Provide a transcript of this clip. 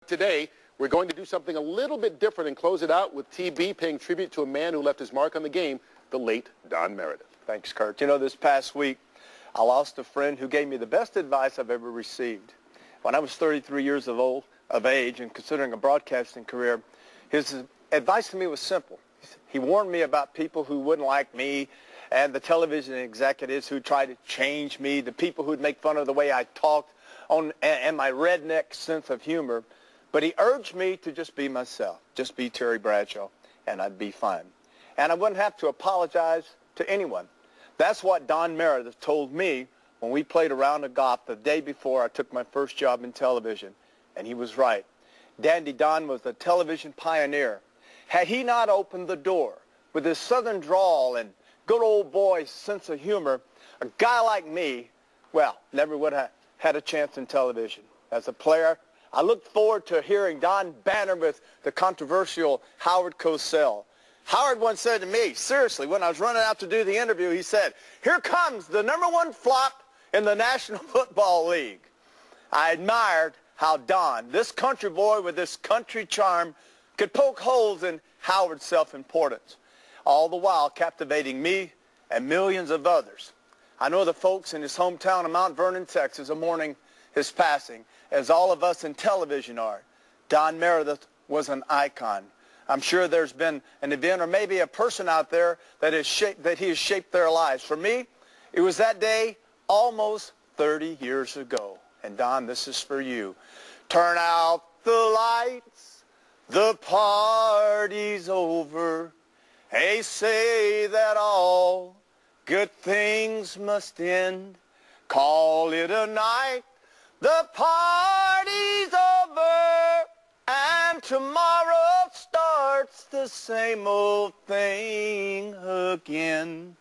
Today, we're going to do something a little bit different and close it out with TB paying tribute to a man who left his mark on the game, the late Don Meredith. Thanks, Kurt. You know, this past week, I lost a friend who gave me the best advice I've ever received. When I was 33 years of age and considering a broadcasting career, his advice to me was simple. He warned me about people who wouldn't like me and the television executives who tried to change me, the people who'd make fun of the way I talked and my redneck sense of humor. But he urged me to just be myself, just be Terry Bradshaw, and I'd be fine. And I wouldn't have to apologize to anyone. That's what Don Meredith told me when we played a round of golf the day before I took my first job in television. And he was right. Dandy Don was a television pioneer. Had he not opened the door with his southern drawl and good old boy sense of humor, a guy like me, well, never would have had a chance in television. As a player, I look forward to hearing Don banter with the controversial Howard Cosell. Howard once said to me, seriously, when I was running out to do the interview, he said, "Here comes the #1 flop in the National Football League." I admired how Don, this country boy with this country charm, could poke holes in Howard's self-importance, all the while captivating me and millions of others. I know the folks in his hometown of Mount Vernon, Texas, are mourning his passing, as all of us in television are. Don Meredith was an icon. I'm sure there's been an event or maybe a person out there that he has shaped their lives. For me, it was that day almost 30 years ago. And Don, this is for you. Turn out the lights, the party's over. They say that all good things must end. Call it a night, the party's over, and tomorrow starts the same old thing again.